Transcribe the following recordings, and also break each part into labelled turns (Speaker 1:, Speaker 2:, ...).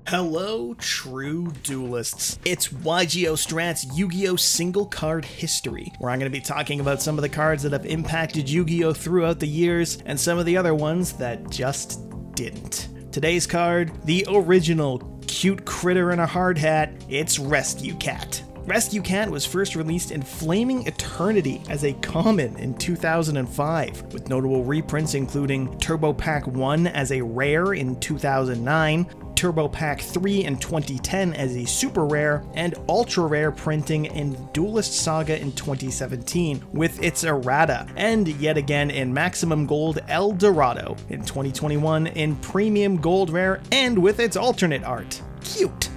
Speaker 1: Hello, true duelists. It's YGO Strat's Yu-Gi-Oh! Single Card History, where I'm going to be talking about some of the cards that have impacted Yu-Gi-Oh! Throughout the years, and some of the other ones that just didn't. Today's card, the original cute critter in a hard hat, it's Rescue Cat. Rescue Cat was first released in Flaming Eternity as a common in 2005, with notable reprints including Turbo Pack 1 as a rare in 2009, Turbo Pack 3 in 2010 as a super rare, and ultra rare printing in Duelist Saga in 2017 with its errata, and yet again in Maximum Gold El Dorado in 2021 in Premium Gold Rare and with its alternate art. Cute!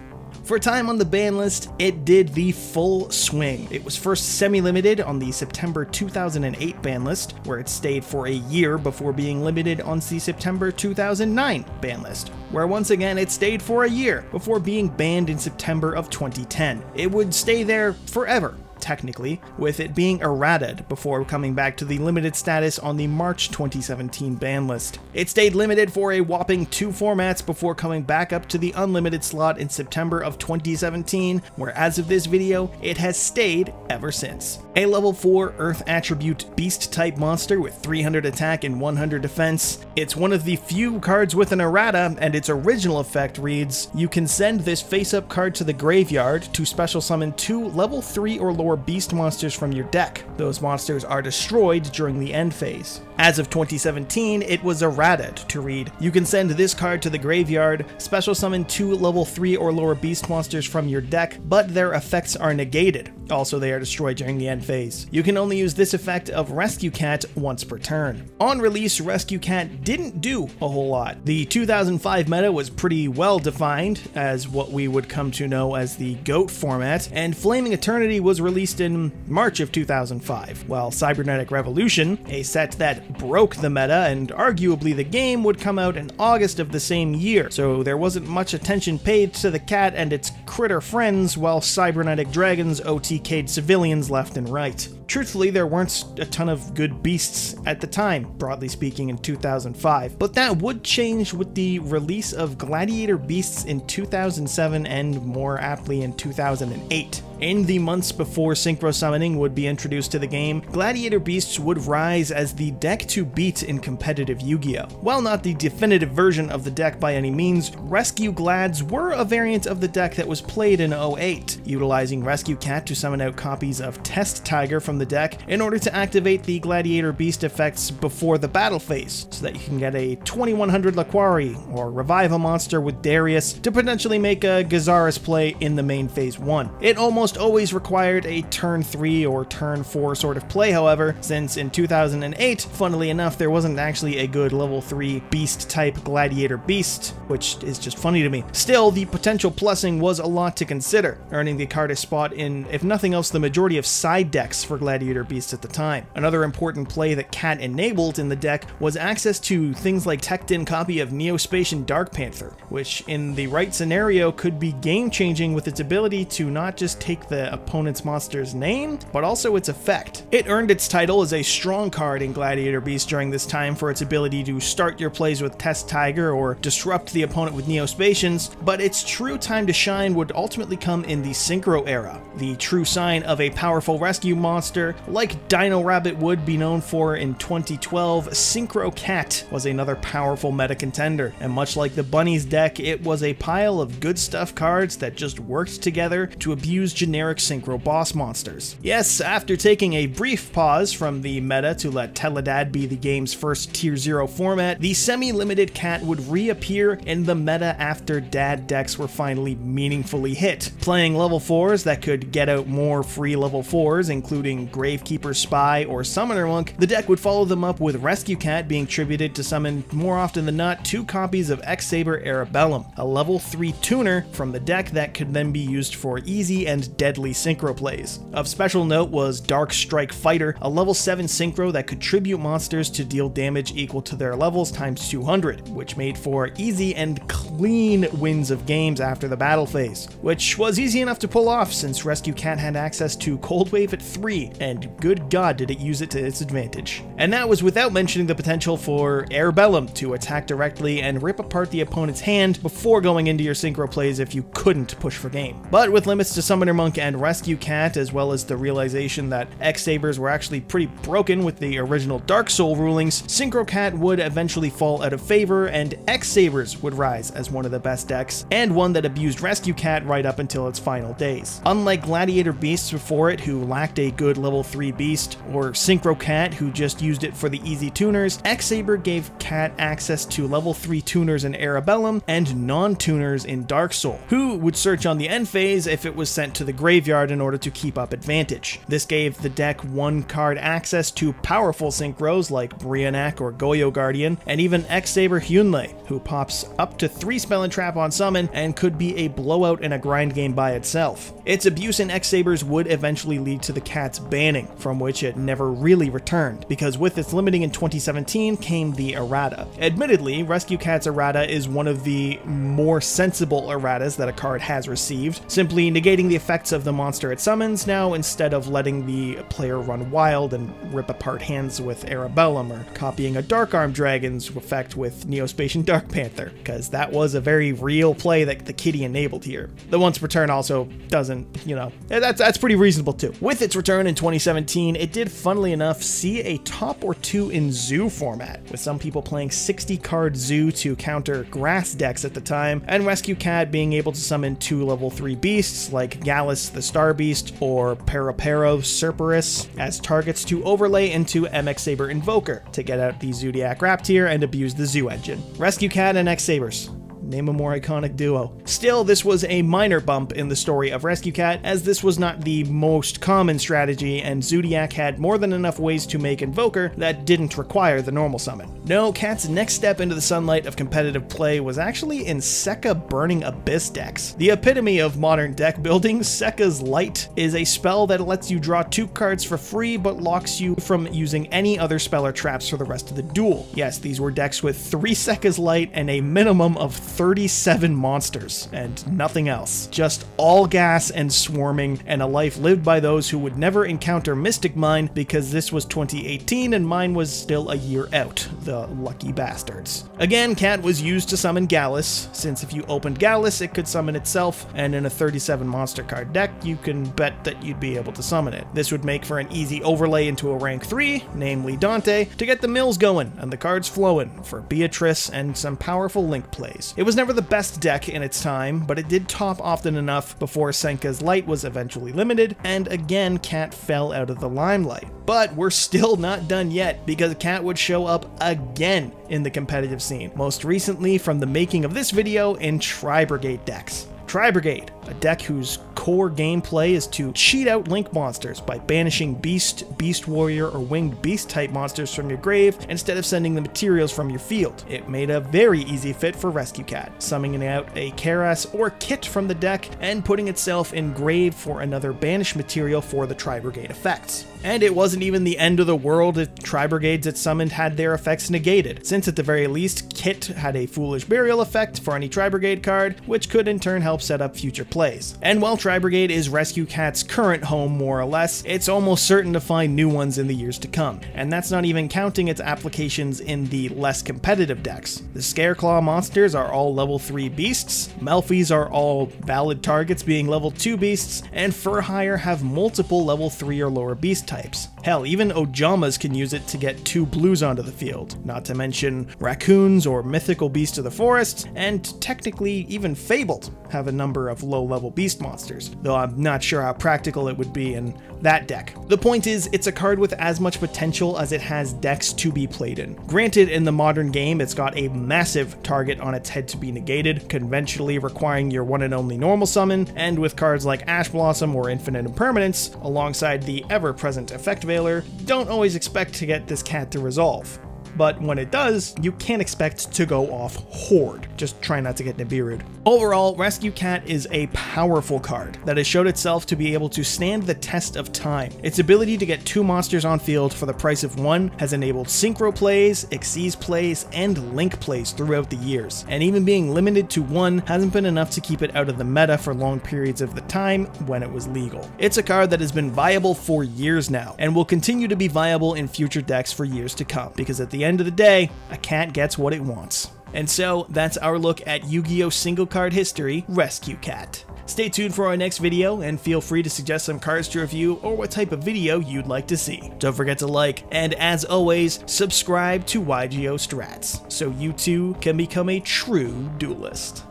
Speaker 1: For a time on the ban list, it did the full swing. It was first semi-limited on the September 2008 ban list, where it stayed for a year before being limited on the September 2009 ban list, where once again it stayed for a year before being banned in September of 2010. It would stay there forever, technically, with it being errated before coming back to the limited status on the March 2017 ban list. It stayed limited for a whopping 2 formats before coming back up to the unlimited slot in September of 2017, where as of this video, it has stayed ever since. A level 4 Earth Attribute Beast type monster with 300 attack and 100 defense. It's one of the few cards with an errata, and its original effect reads, you can send this face-up card to the graveyard to special summon 2 level 3 or lower beast monsters from your deck. Those monsters are destroyed during the end phase. As of 2017, it was errated to read, you can send this card to the graveyard, special summon 2 level 3 or lower beast monsters from your deck, but their effects are negated. Also, they are destroyed during the end phase. You can only use this effect of Rescue Cat once per turn. On release, Rescue Cat didn't do a whole lot. The 2005 meta was pretty well defined as what we would come to know as the GOAT format, and Flaming Eternity was released in March of 2005, while Cybernetic Revolution, a set that broke the meta and arguably the game, would come out in August of the same year, so there wasn't much attention paid to the cat and its critter friends, while Cybernetic Dragons OTK'd civilians left and right. Truthfully, there weren't a ton of good beasts at the time, broadly speaking, in 2005, but that would change with the release of Gladiator Beasts in 2007 and more aptly in 2008. In the months before Synchro Summoning would be introduced to the game, Gladiator Beasts would rise as the deck to beat in competitive Yu-Gi-Oh! While not the definitive version of the deck by any means, Rescue Glads were a variant of the deck that was played in 08, utilizing Rescue Cat to summon out copies of Test Tiger from the deck in order to activate the Gladiator Beast effects before the battle phase, so that you can get a 2100 Laquari or revive a monster with Darius to potentially make a Gazaris play in the main phase 1. It almost always required a turn 3 or turn 4 sort of play, however, since in 2008, funnily enough, there wasn't actually a good level 3 beast type Gladiator Beast, which is just funny to me. Still, the potential plussing was a lot to consider, earning the card a spot in, if nothing else, the majority of side decks for Gladiator Beasts at the time. Another important play that Cat enabled in the deck was access to things like teched-in copy of Neospacian Dark Panther, which in the right scenario could be game-changing with its ability to not just take the opponent's monster's name, but also its effect. It earned its title as a strong card in Gladiator Beast during this time for its ability to start your plays with Test Tiger or disrupt the opponent with Neospacians, but its true time to shine would ultimately come in the Synchro era, the true sign of a powerful rescue monster like Dino Rabbit would be known for in 2012. Synchro Cat was another powerful meta contender, and much like the Bunnies deck, it was a pile of good stuff cards that just worked together to abuse generic Synchro boss monsters. Yes, after taking a brief pause from the meta to let Teledad be the game's first Tier 0 format, the semi-limited Cat would reappear in the meta after Dad decks were finally meaningfully hit. Playing level 4s that could get out more free level 4s, including Gravekeeper Spy or Summoner Monk, the deck would follow them up with Rescue Cat being tributed to summon more often than not 2 copies of X-Saber Arabellum, a level 3 tuner from the deck that could then be used for easy and deadly synchro plays. Of special note was Dark Strike Fighter, a level 7 synchro that could tribute monsters to deal damage equal to their levels times 200, which made for easy and clean wins of games after the battle phase, which was easy enough to pull off since Rescue Cat had access to Cold Wave at 3, ability, and good god did it use it to its advantage. And that was without mentioning the potential for Air Bellum to attack directly and rip apart the opponent's hand before going into your synchro plays if you couldn't push for game. But with limits to Summoner Monk and Rescue Cat, as well as the realization that X-Sabers were actually pretty broken with the original Dark Soul rulings, Synchro Cat would eventually fall out of favor, and X-Sabers would rise as one of the best decks, and one that abused Rescue Cat right up until its final days. Unlike Gladiator Beasts before it, who lacked a good level 3 beast, or Synchro Cat, who just used it for the easy tuners, X-Saber gave Cat access to level 3 tuners in Arabellum and non-tuners in Dark Soul, who would search on the end phase if it was sent to the graveyard in order to keep up advantage. This gave the deck 1-card access to powerful synchros like Brionac or Goyo Guardian, and even X-Saber Hyunlei, who pops up to 3 spell and trap on summon and could be a blowout in a grind game by itself. Its abuse in X-Sabers would eventually lead to the Cat's banning, from which it never really returned, because with its limiting in 2017 came the errata. Admittedly, Rescue Cat's errata is one of the more sensible erratas that a card has received, simply negating the effects of the monster it summons now instead of letting the player run wild and rip apart hands with Arabellum, or copying a Dark Arm Dragon's effect with Neospatian Dark Panther, because that was a very real play that the kitty enabled here. The once return also doesn't, you know, that's pretty reasonable too. With its return in 2017, it did, funnily enough, see a top or two in Zoo format, with some people playing 60-card Zoo to counter grass decks at the time, and Rescue Cat being able to summon 2 level 3 beasts like Gallus the Star Beast or Parapero Cerberus as targets to overlay into MX Saber Invoker to get out the Zoodiac Raptor and abuse the Zoo engine. Rescue Cat and X-Sabers. Name a more iconic duo. Still, this was a minor bump in the story of Rescue Cat, as this was not the most common strategy, and Zoodiac had more than enough ways to make Invoker that didn't require the normal summon. No, Cat's next step into the sunlight of competitive play was actually in Sekka Burning Abyss decks. The epitome of modern deck building, Sekka's Light is a spell that lets you draw 2 cards for free but locks you from using any other spell or traps for the rest of the duel. Yes, these were decks with 3 Sekka's Light and a minimum of 37 monsters, and nothing else. Just all gas and swarming, and a life lived by those who would never encounter Mystic Mine because this was 2018 and mine was still a year out, the lucky bastards. Again, Cat was used to summon Gallus, since if you opened Gallus it could summon itself, and in a 37 monster card deck you can bet that you'd be able to summon it. This would make for an easy overlay into a rank 3, namely Dante, to get the mills going and the cards flowing for Beatrice and some powerful Link plays. It was never the best deck in its time, but it did top often enough before Senka's Light was eventually limited, and again Cat fell out of the limelight. But we're still not done yet, because Cat would show up again in the competitive scene, most recently from the making of this video in Tri-Brigade decks. Tri-Brigade, a deck whose core gameplay is to cheat out Link monsters by banishing Beast, Beast Warrior, or Winged Beast type monsters from your grave instead of sending the materials from your field. It made a very easy fit for Rescue Cat, summoning out a Keras or Kit from the deck and putting itself in grave for another banished material for the Tri-Brigade effects. And it wasn't even the end of the world if Tri-Brigades it summoned had their effects negated, since at the very least Kit had a Foolish Burial effect for any Tri-Brigade card, which could in turn help set up future plays. And while Tri-Brigade is Rescue Cat's current home more or less, it's almost certain to find new ones in the years to come, and that's not even counting its applications in the less competitive decks. The Scareclaw monsters are all level 3 beasts, Melfies are all valid targets being level 2 beasts, and Fur Hire have multiple level 3 or lower beast types. Hell, even Ojamas can use it to get 2 blues onto the field, not to mention raccoons or mythical beasts of the forest, and technically even Fabled have a number of low-level beast monsters, though I'm not sure how practical it would be in that deck. The point is, it's a card with as much potential as it has decks to be played in. Granted, in the modern game, it's got a massive target on its head to be negated, conventionally requiring your one and only normal summon, and with cards like Ash Blossom or Infinite Impermanence, alongside the ever-present Effect Veiler, don't always expect to get this cat to resolve. but when it does, you can't expect to go off Horde. Just try not to get Nibiru'd. Overall, Rescue Cat is a powerful card that has showed itself to be able to stand the test of time. Its ability to get 2 monsters on field for the price of 1 has enabled synchro plays, Xyz plays, and link plays throughout the years, and even being limited to 1 hasn't been enough to keep it out of the meta for long periods of the time when it was legal. It's a card that has been viable for years now, and will continue to be viable in future decks for years to come, because at the end of the day, a cat gets what it wants. And so, that's our look at Yu-Gi-Oh! Single card history, Rescue Cat. Stay tuned for our next video, and feel free to suggest some cards to review or what type of video you'd like to see. Don't forget to like, and as always, subscribe to YGO Strats, so you too can become a true duelist.